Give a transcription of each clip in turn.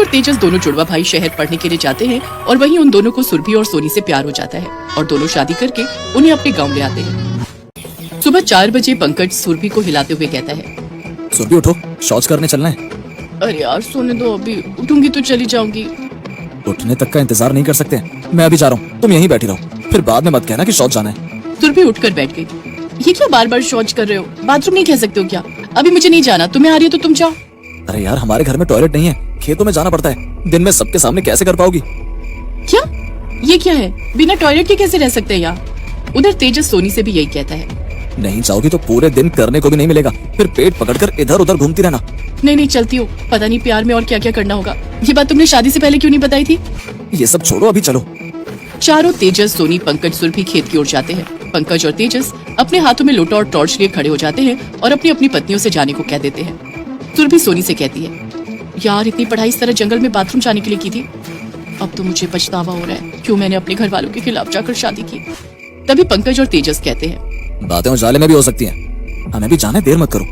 और तेजस दोनों जुड़वा भाई शहर पढ़ने के लिए जाते हैं और वहीं उन दोनों को सुरभि और सोनी से प्यार हो जाता है और दोनों शादी करके उन्हें अपने गांव ले आते हैं। सुबह 4 बजे पंकज सुरभि को हिलाते हुए कहता है, सुरभि उठो, शौच करने चलना है। अरे यार सोने दो, अभी उठूंगी तो चली जाऊंगी। उठने तक का इंतजार नहीं कर सकते? मैं अभी जा रहा हूँ, तुम यहीं बैठी रहो, फिर बाद में मत कहना कि शौच जाना है। सुरभि उठकर बैठ गई। ये क्यों बार बार शौच कर रहे हो? बाथरूम नहीं कह सकते हो क्या? अभी मुझे नहीं जाना, तुम्हें आ रही है तो तुम जाओ। अरे यार, हमारे घर में टॉयलेट नहीं है, खेतों में जाना पड़ता है, दिन में सबके सामने कैसे कर पाओगी? क्या ये क्या है? बिना टॉयलेट के कैसे रह सकते हैं यहाँ? उधर तेजस सोनी से भी यही कहता है, नहीं जाओगी तो पूरे दिन करने को भी नहीं मिलेगा, फिर पेट पकड़कर इधर उधर घूमती रहना। नहीं चलती हो, पता नहीं प्यार में और क्या क्या करना होगा। ये बात तुमने शादी से पहले क्यों नहीं बताई थी? ये सब छोड़ो, अभी चलो। चारों तेजस, सोनी, पंकज, सुरभि खेत की ओर जाते हैं। पंकज और तेजस अपने हाथों में लोटा और टॉर्च लिए खड़े हो जाते हैं और अपनी अपनी पत्नियों से जाने को कह देते हैं। सुरभि सोनी से कहती है, यार इतनी पढ़ाई इस तरह जंगल में बाथरूम जाने के लिए की थी, अब तो मुझे पछतावा हो रहा है क्यों मैंने अपने घर वालों के खिलाफ जाकर शादी की। तभी पंकज और तेजस कहते हैं, बातें उजाले में भी हो सकती हैं, हमें भी जाने, देर मत करो।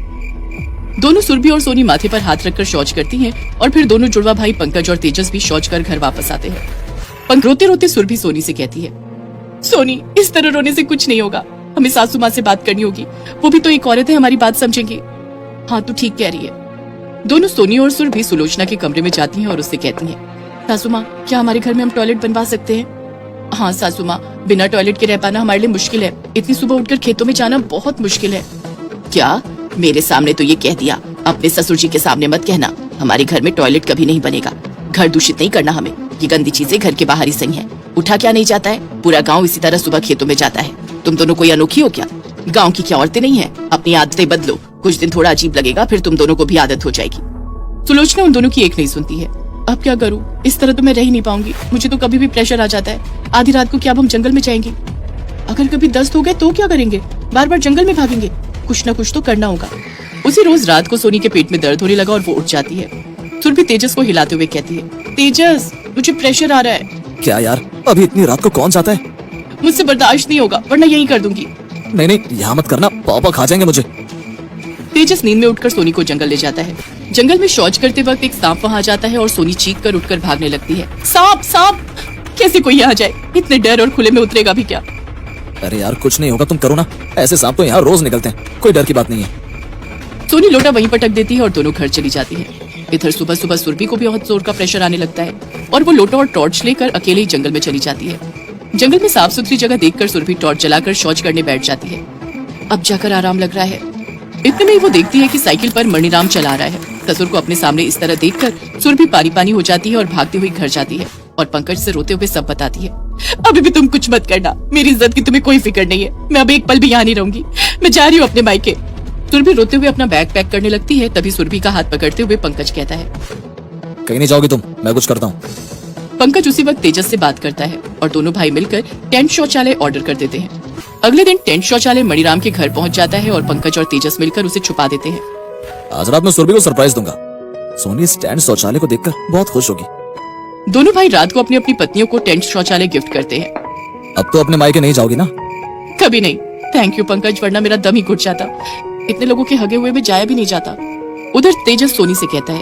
दोनों सुरभि और सोनी माथे पर हाथ रखकर शौच करती हैं और फिर दोनों जुड़वा भाई पंकज और तेजस भी शौच कर घर वापस आते हैं। रोते रोते सुरभि सोनी से कहती है, सोनी इस तरह रोने से कुछ नहीं होगा, हमें सासू माँ से बात करनी होगी, वो भी तो एक औरत है, हमारी बात समझेंगी। हाँ तू ठीक कह रही है। दोनों सोनी और सुरभि सुलोचना के कमरे में जाती हैं और उससे कहती हैं, सासू माँ क्या हमारे घर में हम टॉयलेट बनवा सकते हैं? हाँ सासू माँ, बिना टॉयलेट के रह पाना हमारे लिए मुश्किल है, इतनी सुबह उठकर खेतों में जाना बहुत मुश्किल है। क्या? मेरे सामने तो ये कह दिया, अपने ससुर जी के सामने मत कहना, हमारे घर में टॉयलेट कभी नहीं बनेगा। घर दूषित नहीं करना हमें, ये गंदी चीजें घर के बाहर ही सही है। उठा क्या नहीं जाता है? पूरा गांव इसी तरह सुबह खेतों में जाता है, तुम दोनों कोई अनोखी हो क्या? गांव की क्या औरतें नहीं है? अपनी आदतें बदलो, कुछ दिन थोड़ा अजीब लगेगा, फिर तुम दोनों को भी आदत हो जाएगी। सुलोचना उन दोनों की एक नहीं सुनती है। अब क्या करूं? इस तरह तो मैं रह ही नहीं पाऊंगी, मुझे तो कभी भी प्रेशर आ जाता है। आधी रात को क्या अब हम जंगल में जाएंगे? अगर कभी दस्त हो गए तो क्या करेंगे? बार बार जंगल में भागेंगे? कुछ न कुछ तो करना होगा। उसी रोज रात को सोनी के पेट में दर्द होने लगा और वो उठ जाती है। सुरभि तेजस को हिलाते हुए कहती है, तेजस मुझे प्रेशर आ रहा है। क्या यार, अभी इतनी रात को कौन जाता है? मुझसे बर्दाश्त नहीं होगा, वरना यही कर दूंगी। नहीं, यहाँ मत करना, पापा खा जाएंगे मुझे। तेजस नींद में उठकर सोनी को जंगल ले जाता है। जंगल में शौच करते वक्त एक सांप वहाँ जाता है और सोनी चीख कर उठकर भागने लगती है। सांप सांप, कैसे कोई यहाँ जाए? इतने डर और खुले में उतरेगा भी क्या? अरे यार कुछ नहीं होगा, तुम करो ना, ऐसे सांप तो यहाँ रोज निकलते हैं, कोई डर की बात नहीं है। सोनी लोटा वहीं पटक देती है और दोनों घर चली जाती है। इधर सुबह सुबह सुरभि को भी बहुत जोर का प्रेशर आने लगता है और वो लोटा और टॉर्च लेकर अकेले ही जंगल में चली जाती है। जंगल में साफ सुथरी जगह देखकर सुरभि टॉर्च जलाकर शौच करने बैठ जाती है। अब जाकर आराम लग रहा है। इतने में ही वो देखती है कि साइकिल पर मणिराम चला रहा है। ससुर को अपने सामने इस तरह देखकर सुरभि पानी पानी हो जाती है और भागती हुई घर जाती है और पंकज से रोते हुए सब बताती है। अभी भी तुम कुछ मत करना, मेरी इज्जत की तुम्हें कोई फिक्र नहीं है, मैं अब एक पल भी यहाँ नहीं रहूंगी, मैं जा रही हूँ अपने मायके। सुरभि रोते हुए अपना बैग पैक करने लगती है। तभी सुरभि का हाथ पकड़ते हुए पंकज कहता है, कहीं नहीं जाओगी तुम, मैं कुछ करता हूँ। पंकज उसी वक्त तेजस से बात करता है और दोनों भाई मिलकर टेंट शौचालय ऑर्डर कर देते हैं। अगले दिन टेंट शौचालय मणिराम के घर पहुंच जाता है और पंकज और तेजस मिलकर उसे छुपा देते हैं। आज रात में सुरभि को सरप्राइज दूंगा। सोनी इस टेंट शौचालय को देखकर बहुत खुश होगी। दोनों भाई रात को अपनी अपनी पत्नियों को टेंट शौचालय गिफ्ट करते हैं। अब तो अपने मायके नहीं जाओगी ना? कभी नहीं। थैंक यू पंकज, वरना मेरा दम ही घुट जाता, इतने लोगों के हगे हुए में जाया भी नहीं जाता। उधर तेजस सोनी से कहता है,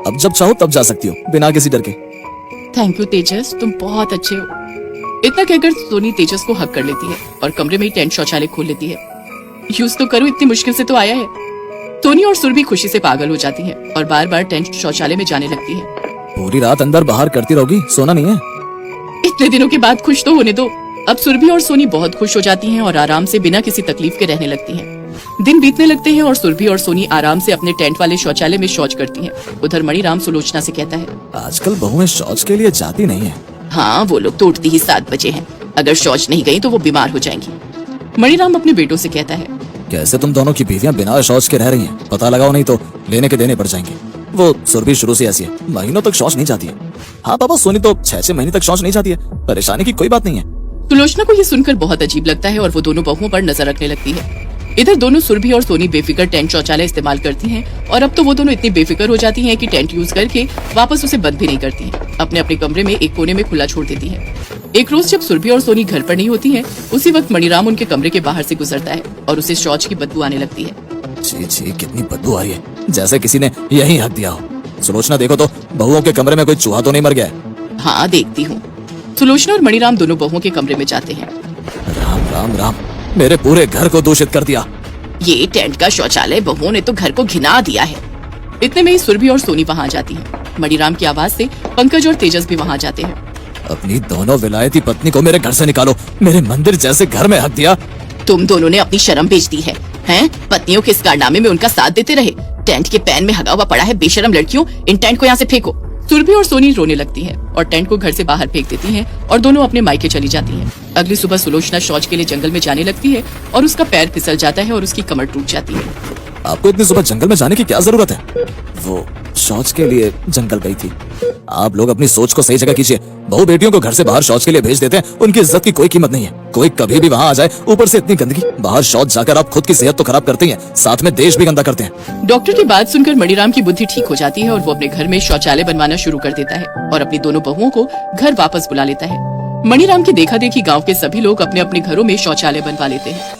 अब जब चाहो तब जा सकती हो, बिना किसी डर के। थैंक यू तेजस, तुम बहुत अच्छे हो। इतना कहकर सोनी तेजस को हक कर लेती है और कमरे में ही टेंट शौचालय खोल लेती है। यूज तो करो, इतनी मुश्किल से तो आया है। सोनी और सुरभि खुशी से पागल हो जाती है और बार बार टेंट शौचालय में जाने लगती है। पूरी रात अंदर बाहर करती रहोगी, सोना नहीं है? इतने दिनों के बाद खुश तो होने दो। अब सुरभि और सोनी बहुत खुश हो जाती हैं और आराम से बिना किसी तकलीफ के रहने लगती हैं। दिन बीतने लगते हैं और सुरभि और सोनी आराम से अपने टेंट वाले शौचालय में शौच करती हैं। उधर मणिराम सुलोचना से कहता है, आजकल बहुएं शौच के लिए जाती नहीं है। हाँ, वो लोग तो उठती ही 7 बजे हैं, अगर शौच नहीं गई तो वो बीमार हो जाएंगी। मणिराम अपने बेटों से कहता है, कैसे तुम दोनों की बीवियां बिना शौच के रह रही हैं? पता लगाओ, नहीं तो लेने के देने पड़ जाएंगे। वो सुरभि शुरू से ऐसी है, महीनों तक शौच नहीं जाती है। हाँ पापा, सोनी तो 6-6 महीने तक शौच नहीं जाती है, परेशानी की कोई बात नहीं है। सुलोचना को ये सुनकर बहुत अजीब लगता है और वो दोनों बहुओं पर नजर रखने लगती है। इधर दोनों सुरभि और सोनी बेफिक्र टेंट शौचालय इस्तेमाल करती हैं और अब तो वो दोनों इतनी बेफिक्र हो जाती हैं कि टेंट यूज करके वापस उसे बंद भी नहीं करती हैं। अपने अपने कमरे में एक कोने में खुला छोड़ देती हैं। एक रोज जब सुरभि और सोनी घर पर नहीं होती हैं, उसी वक्त मणिराम उनके कमरे के बाहर से गुजरता है और उसे शौच की बदबू आने लगती है। छी छी, कितनी बदबू आ रही है, जैसे किसी ने यही हक दिया हो। सुलोचना देखो तो बहुओं के कमरे में कोई चूहा तो नहीं मर गया है? हाँ देखती हूँ। सुलोचना और मणिराम दोनों बहुओं के कमरे में जाते हैं। राम राम राम, मेरे पूरे घर को दूषित कर दिया। ये टेंट का शौचालय बहुओं ने तो घर को घिना दिया है। इतने में ही सुरभि और सोनी वहाँ जाती है। मणिराम की आवाज से पंकज और तेजस भी वहाँ जाते हैं। अपनी दोनों विलायती पत्नी को मेरे घर से निकालो, मेरे मंदिर जैसे घर में हक दिया। तुम दोनों ने अपनी शर्म बेच दी है, हैं? पत्नियों के इस कारनामे में उनका साथ देते रहे। टेंट के पैन में हगा हुआ पड़ा है। बेशरम लड़कियों, इन टेंट को यहाँ से फेंको। सुरभि और सोनी रोने लगती है और टेंट को घर से बाहर फेंक देती हैं और दोनों अपने मायके चली जाती हैं। अगली सुबह सुलोचना शौच के लिए जंगल में जाने लगती है और उसका पैर फिसल जाता है और उसकी कमर टूट जाती है। आपको इतनी सुबह जंगल में जाने की क्या जरूरत है? वो शौच के लिए जंगल गई थी। आप लोग अपनी सोच को सही जगह कीजिए। बहू बेटियों को घर से बाहर शौच के लिए भेज देते हैं, उनकी इज्जत की कोई कीमत नहीं है। कोई कभी भी वहाँ आ जाए, ऊपर से इतनी गंदगी। बाहर शौच जाकर आप खुद की सेहत तो खराब करते हैं, साथ में देश भी गंदा करते हैं। डॉक्टर की बात सुनकर मणिराम की बुद्धि ठीक हो जाती है और वो अपने घर में शौचालय बनवाना शुरू कर देता है और अपनी दोनों बहुओं को घर वापस बुला लेता है। मणिराम की देखा देखी गाँव के सभी लोग अपने अपने घरों में शौचालय बनवा लेते हैं।